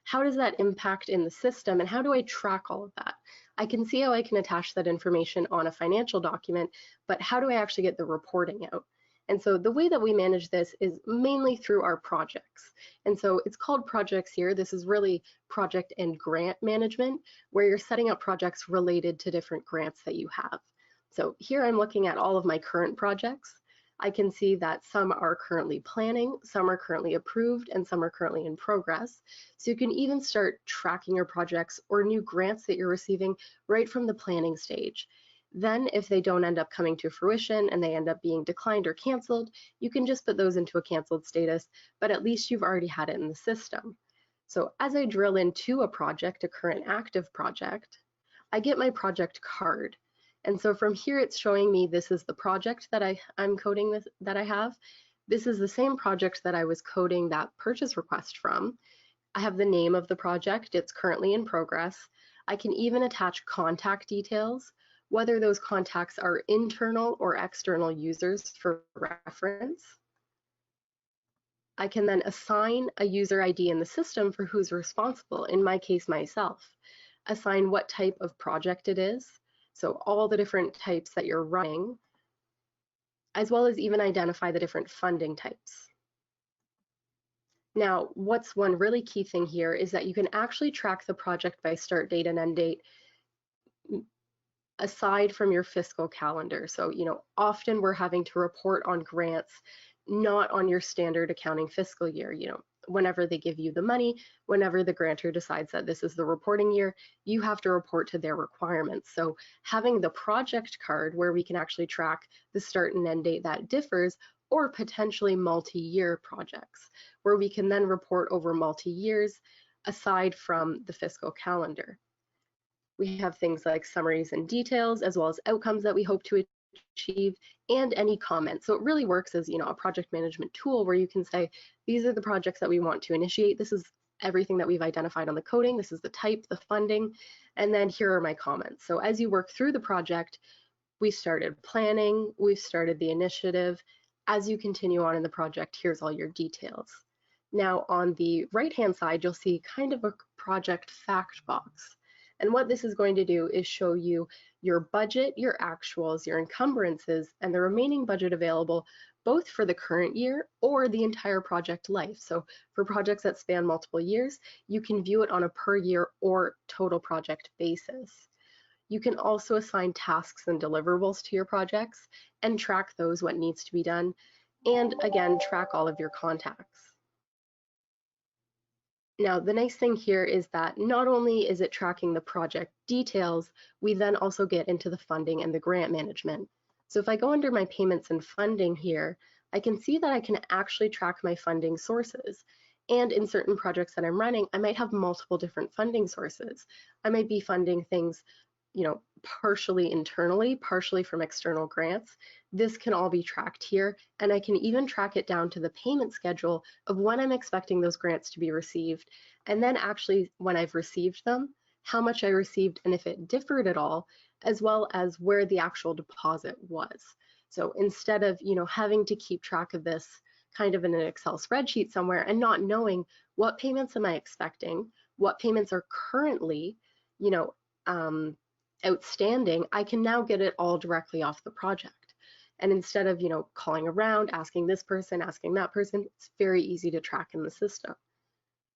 how does that impact in the system and how do I track all of that? I can see how I can attach that information on a financial document, but how do I actually get the reporting out? And so the way that we manage this is mainly through our projects. And so it's called projects here. This is really project and grant management, where you're setting up projects related to different grants that you have. So here I'm looking at all of my current projects. I can see that some are currently planning, some are currently approved, and some are currently in progress. So you can even start tracking your projects or new grants that you're receiving right from the planning stage. Then if they don't end up coming to fruition and they end up being declined or canceled, you can just put those into a canceled status, but at least you've already had it in the system. So as I drill into a project, a current active project, I get my project card. And so from here, it's showing me this is the project that I'm coding this, that I have. This is the same project that I was coding that purchase request from. I have the name of the project. It's currently in progress. I can even attach contact details, whether those contacts are internal or external users for reference. I can then assign a user ID in the system for who's responsible, in my case, myself. Assign what type of project it is, so all the different types that you're running, as well as even identify the different funding types. Now, what's one really key thing here is that you can actually track the project by start date and end date aside from your fiscal calendar. So, often we're having to report on grants, not on your standard accounting fiscal year. Whenever they give you the money, whenever the grantor decides that this is the reporting year, you have to report to their requirements. So having the project card where we can actually track the start and end date that differs, or potentially multi-year projects where we can then report over multi-years aside from the fiscal calendar. We have things like summaries and details, as well as outcomes that we hope to achieve, and any comments. So it really works as a project management tool where you can say, these are the projects that we want to initiate. This is everything that we've identified on the coding. This is the type, the funding, and then here are my comments. So as you work through the project, we started planning, we've started the initiative. As you continue on in the project, here's all your details. Now on the right-hand side, you'll see kind of a project fact box. And what this is going to do is show you your budget, your actuals, your encumbrances, and the remaining budget available both for the current year or the entire project life. So for projects that span multiple years, you can view it on a per year or total project basis. You can also assign tasks and deliverables to your projects and track those, what needs to be done, and again, track all of your contacts. Now, the nice thing here is that not only is it tracking the project details, we then also get into the funding and the grant management. So if I go under my payments and funding here, I can see that I can actually track my funding sources. And in certain projects that I'm running, I might have multiple different funding sources. I might be funding things, partially internally, partially from external grants. This can all be tracked here, and I can even track it down to the payment schedule of when I'm expecting those grants to be received, and then actually when I've received them, how much I received and if it differed at all, as well as where the actual deposit was. So instead of, having to keep track of this kind of in an Excel spreadsheet somewhere and not knowing what payments am I expecting, what payments are currently, outstanding, I can now get it all directly off the project. And instead of, calling around, asking this person, asking that person, it's very easy to track in the system.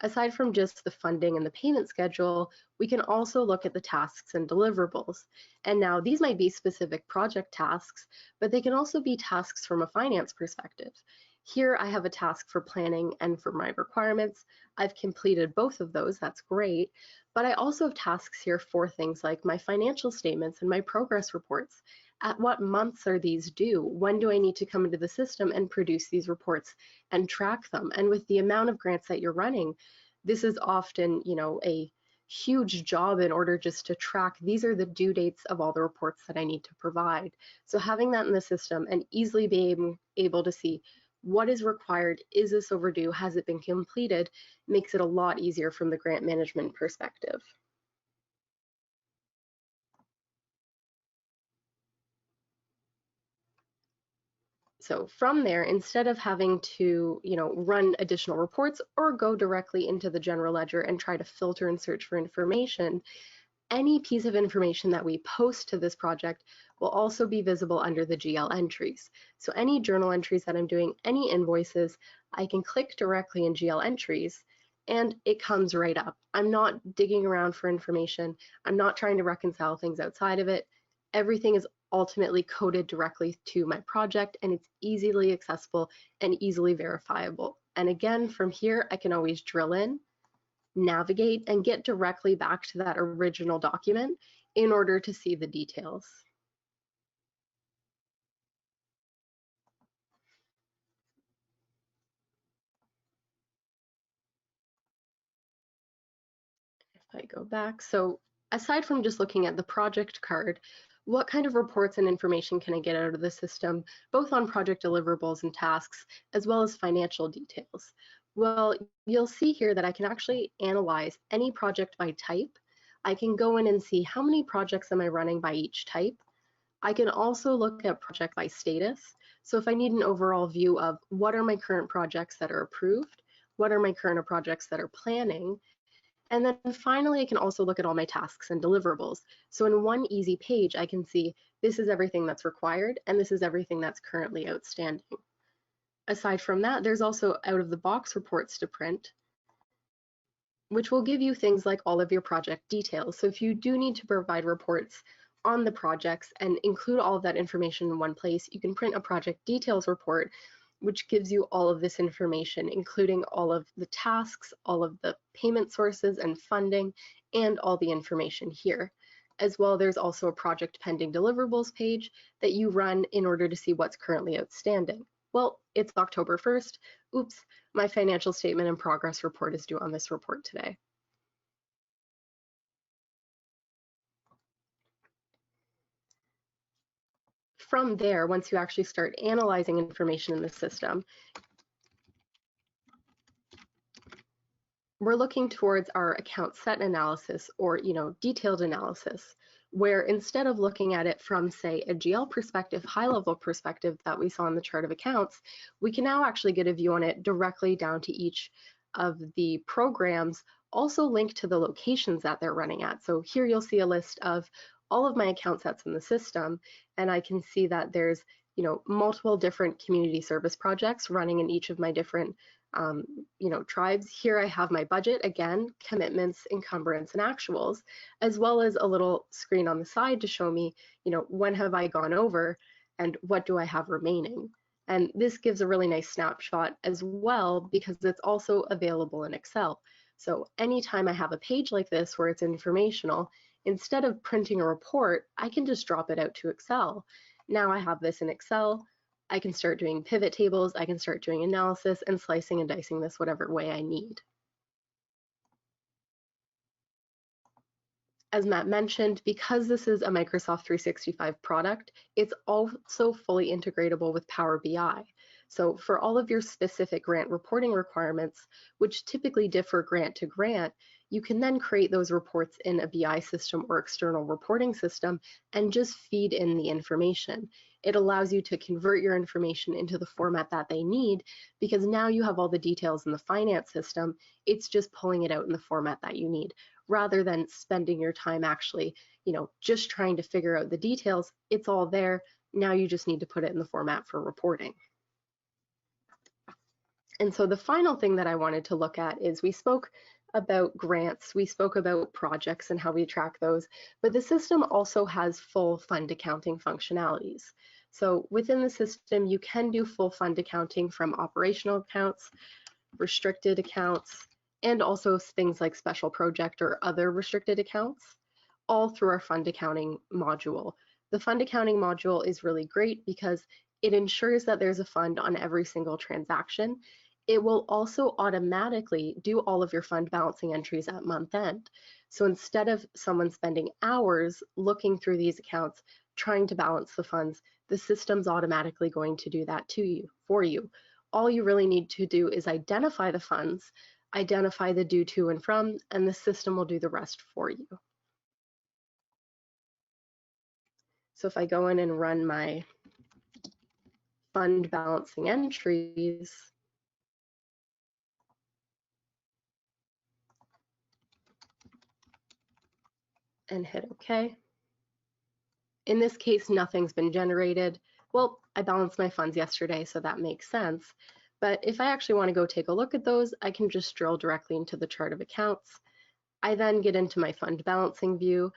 Aside from just the funding and the payment schedule, we can also look at the tasks and deliverables. And now these might be specific project tasks, but they can also be tasks from a finance perspective. Here I have a task for planning and for my requirements. I've completed both of those, that's great. But I also have tasks here for things like my financial statements and my progress reports. At what months are these due? When do I need to come into the system and produce these reports and track them? And with the amount of grants that you're running, this is often, a huge job in order just to track, these are the due dates of all the reports that I need to provide. So having that in the system and easily being able to see what is required, is this overdue, has it been completed, makes it a lot easier from the grant management perspective. So from there, instead of having to, run additional reports or go directly into the general ledger and try to filter and search for information, any piece of information that we post to this project will also be visible under the GL entries. So any journal entries that I'm doing, any invoices, I can click directly in GL entries and it comes right up. I'm not digging around for information. I'm not trying to reconcile things outside of it. Everything is ultimately coded directly to my project and it's easily accessible and easily verifiable. And again, from here, I can always drill in, navigate, and get directly back to that original document in order to see the details. If I go back, so aside from just looking at the project card, what kind of reports and information can I get out of the system, both on project deliverables and tasks, as well as financial details? Well, you'll see here that I can actually analyze any project by type. I can go in and see how many projects am I running by each type. I can also look at project by status. So if I need an overall view of what are my current projects that are approved, what are my current projects that are planning, and then finally, I can also look at all my tasks and deliverables. So in one easy page, I can see this is everything that's required and this is everything that's currently outstanding. Aside from that, there's also out-of-the-box reports to print, which will give you things like all of your project details. So if you do need to provide reports on the projects and include all of that information in one place, you can print a project details report which gives you all of this information, including all of the tasks, all of the payment sources and funding, and all the information here. As well, there's also a project pending deliverables page that you run in order to see what's currently outstanding. Well, it's October 1st. Oops, my financial statement and progress report is due on this report today. From there, once you actually start analyzing information in the system, we're looking towards our account set analysis or, detailed analysis, where instead of looking at it from, say, a GL perspective, high-level perspective that we saw in the chart of accounts, we can now actually get a view on it directly down to each of the programs, also linked to the locations that they're running at. So here you'll see a list of all of my account sets in the system, and I can see that there's, multiple different community service projects running in each of my different tribes. Here I have my budget, again, commitments, encumbrance, and actuals, as well as a little screen on the side to show me, when have I gone over and what do I have remaining. And this gives a really nice snapshot as well because it's also available in Excel. So anytime I have a page like this where it's informational, instead of printing a report, I can just drop it out to Excel. Now I have this in Excel. I can start doing pivot tables, I can start doing analysis and slicing and dicing this whatever way I need. As Matt mentioned, because this is a Microsoft 365 product, it's also fully integratable with Power BI. So for all of your specific grant reporting requirements, which typically differ grant to grant, you can then create those reports in a BI system or external reporting system and just feed in the information. It allows you to convert your information into the format that they need, because now you have all the details in the finance system. It's just pulling it out in the format that you need, rather than spending your time actually, just trying to figure out the details. It's all there. Now you just need to put it in the format for reporting. And so the final thing that I wanted to look at is, we spoke about grants, we spoke about projects and how we track those, but the system also has full fund accounting functionalities. So within the system, you can do full fund accounting from operational accounts, restricted accounts, and also things like special project or other restricted accounts, all through our fund accounting module. The fund accounting module is really great because it ensures that there's a fund on every single transaction. It will also automatically do all of your fund balancing entries at month end. So instead of someone spending hours looking through these accounts, trying to balance the funds, the system's automatically going to do that for you. All you really need to do is identify the funds, identify the due to and from, and the system will do the rest for you. So if I go in and run my fund balancing entries, and hit OK. In this case, nothing's been generated. Well, I balanced my funds yesterday, so that makes sense. But if I actually want to go take a look at those, I can just drill directly into the chart of accounts. I then get into my fund balancing view,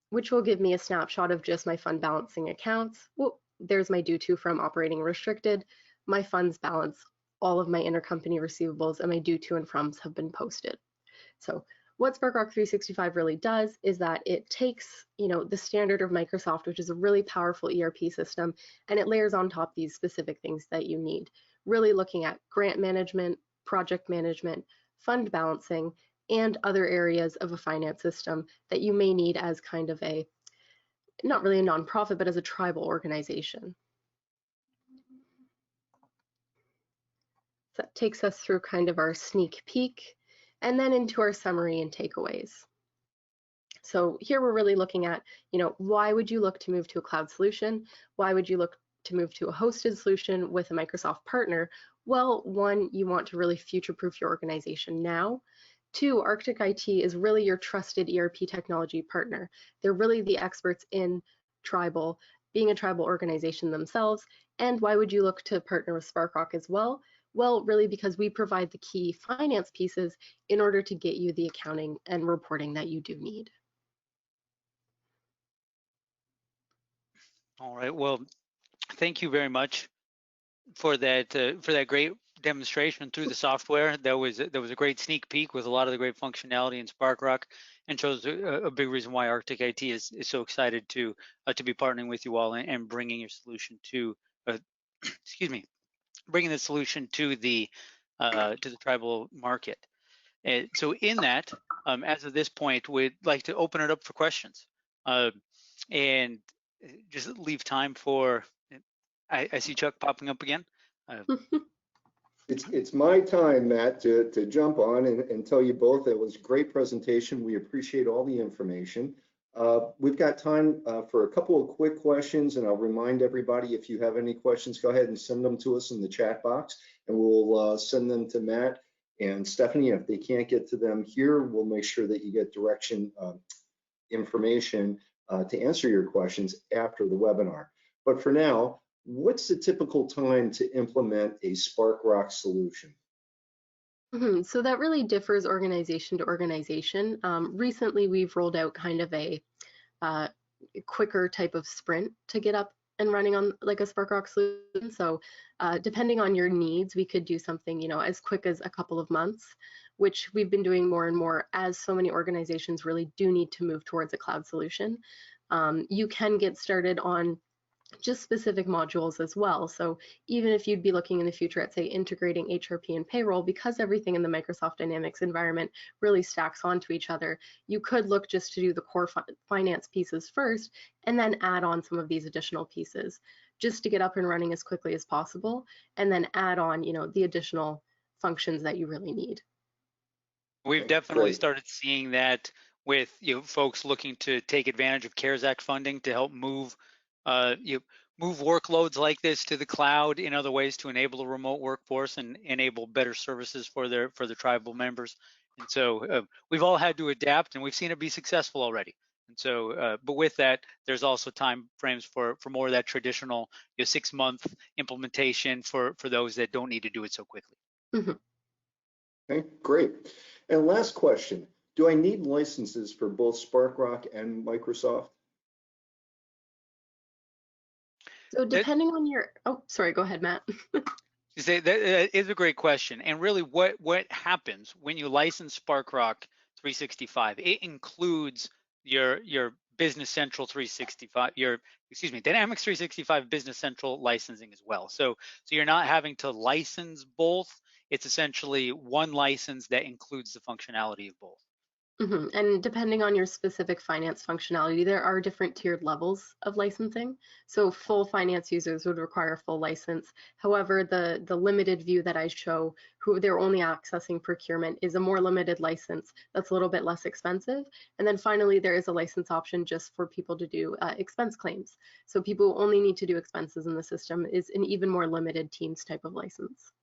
which will give me a snapshot of just my fund balancing accounts. Well, there's my due to from operating restricted. My funds balance, all of my intercompany receivables, and my due to and froms have been posted. So what Sparkrock 365 really does is that it takes, the standard of Microsoft, which is a really powerful ERP system, and it layers on top these specific things that you need, really looking at grant management, project management, fund balancing, and other areas of a finance system that you may need as kind of a, not really a nonprofit, but as a tribal organization. So that takes us through kind of our sneak peek, and then into our summary and takeaways. So here we're really looking at, why would you look to move to a cloud solution? Why would you look to move to a hosted solution with a Microsoft partner? Well, one, you want to really future-proof your organization now. Two, Arctic IT is really your trusted ERP technology partner. They're really the experts in tribal, being a tribal organization themselves. And why would you look to partner with Sparkrock as well? Well, really because we provide the key finance pieces in order to get you the accounting and reporting that you do need. All right. Well, thank you very much for that great demonstration through the software. That was a great sneak peek with a lot of the great functionality in Sparkrock, and shows a big reason why Arctic IT is so excited to be partnering with you all and bringing your solution to excuse me, bringing the solution to the tribal market. And so in that, as of this point, we'd like to open it up for questions, and just leave time for. I see Chuck popping up again. It's my time, Matt, to jump on and tell you both it was a great presentation. We appreciate all the information. We've got time for a couple of quick questions, and I'll remind everybody, if you have any questions, go ahead and send them to us in the chat box, and we'll send them to Matt and Stephanie. If they can't get to them here, we'll make sure that you get direction information to answer your questions after the webinar. But for now, what's the typical time to implement a Sparkrock solution? So that really differs organization to organization. Recently, we've rolled out kind of a quicker type of sprint to get up and running on like a Sparkrock solution. So depending on your needs, we could do something, you know, as quick as a couple of months, which we've been doing more and more as so many organizations really do need to move towards a cloud solution. You can get started on just specific modules as well. So even if you'd be looking in the future at, say, integrating HRP and payroll, because everything in the Microsoft Dynamics environment really stacks onto each other, you could look just to do the core finance pieces first and then add on some of these additional pieces just to get up and running as quickly as possible, and then add on, you know, the additional functions that you really need. We've definitely Great. started seeing that with folks looking to take advantage of CARES Act funding to help move move workloads like this to the cloud in other ways to enable a remote workforce and enable better services for their tribal members. And so we've all had to adapt, and we've seen it be successful already. And so, but with that, there's also time frames for more of that traditional 6-month implementation for those that don't need to do it so quickly. Mm-hmm. Okay, great. And last question, do I need licenses for both Sparkrock and Microsoft? So depending on your, oh, sorry, go ahead, Matt. You say that is a great question, and really, what happens when you license Sparkrock 365? It includes your Business Central 365, Dynamics 365 Business Central licensing as well. So you're not having to license both. It's essentially one license that includes the functionality of both. Mm-hmm. And depending on your specific finance functionality, there are different tiered levels of licensing. So full finance users would require a full license. However, the limited view that I show, who they're only accessing procurement, is a more limited license that's a little bit less expensive. And then finally, there is a license option just for people to do expense claims. So people who only need to do expenses in the system is an even more limited Teams type of license.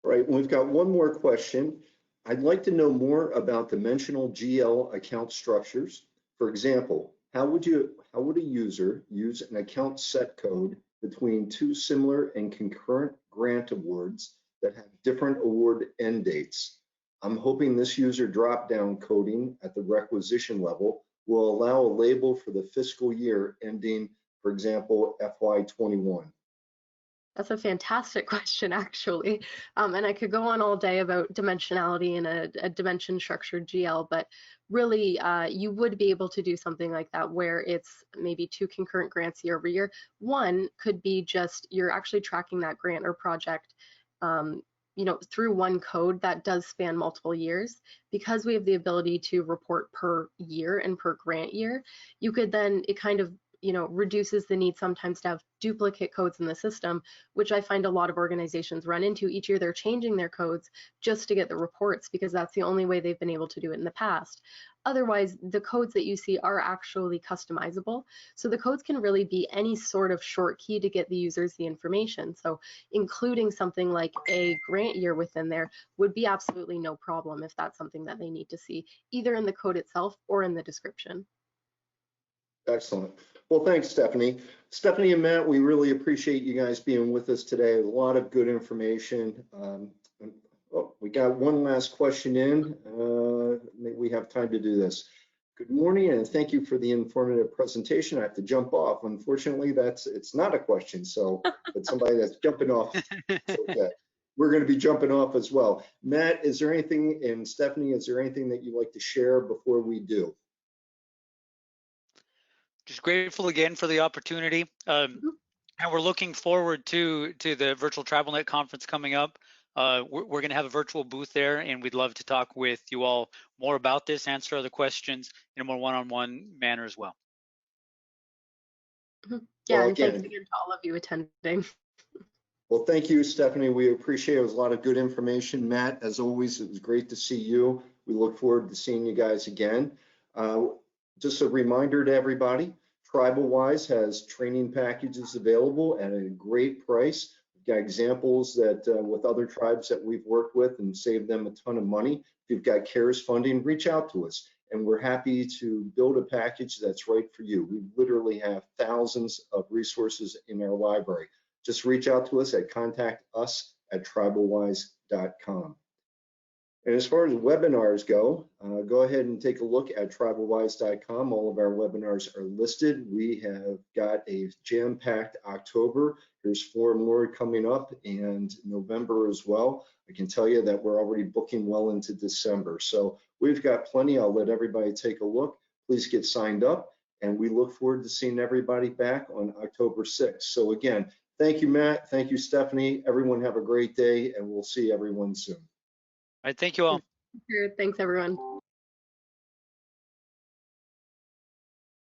All right, we've got one more question. I'd like to know more about dimensional GL account structures. For example, how would a user use an account set code between two similar and concurrent grant awards that have different award end dates? I'm hoping this user drop-down coding at the requisition level will allow a label for the fiscal year ending, for example, FY21. That's a fantastic question, actually. And I could go on all day about dimensionality and a dimension structured GL, but really you would be able to do something like that where it's maybe two concurrent grants year over year. One could be just you're actually tracking that grant or project through one code that does span multiple years. Because we have the ability to report per year and per grant year, you could then, it kind of reduces the need sometimes to have duplicate codes in the system, which I find a lot of organizations run into. Each year they're changing their codes just to get the reports because that's the only way they've been able to do it in the past. Otherwise, the codes that you see are actually customizable. So the codes can really be any sort of short key to get the users the information. So including something like a grant year within there would be absolutely no problem if that's something that they need to see, either in the code itself or in the description. Excellent. Well, thanks, Stephanie. Stephanie and Matt, we really appreciate you guys being with us today. A lot of good information. We got one last question in. Maybe we have time to do this. Good morning, and thank you for the informative presentation. I have to jump off. Unfortunately, it's not a question, so it's somebody that's jumping off. Okay. We're going to be jumping off as well. Matt, is there anything, and Stephanie, is there anything that you'd like to share before we do? Just grateful again for the opportunity, and we're looking forward to the virtual TribalNet conference coming up. We're going to have a virtual booth there, and we'd love to talk with you all more about this, answer other questions in a more one-on-one manner as well. Yeah, well, and thanks again to all of you attending. Well, thank you, Stephanie. We appreciate it. It was a lot of good information. Matt, as always, it was great to see you. We look forward to seeing you guys again. Just a reminder to everybody, TribalWise has training packages available at a great price. We've got examples that with other tribes that we've worked with and saved them a ton of money. If you've got CARES funding, reach out to us, and we're happy to build a package that's right for you. We literally have thousands of resources in our library. Just reach out to us at contactus@tribalwise.com. And as far as webinars go, go ahead and take a look at TribalWise.com. All of our webinars are listed. We have got a jam-packed October. There's 4 more coming up, and November as well. I can tell you that we're already booking well into December. So we've got plenty. I'll let everybody take a look. Please get signed up, and we look forward to seeing everybody back on October 6th. So again, thank you, Matt. Thank you, Stephanie. Everyone have a great day, and we'll see everyone soon. All right, thank you all. Thanks, everyone.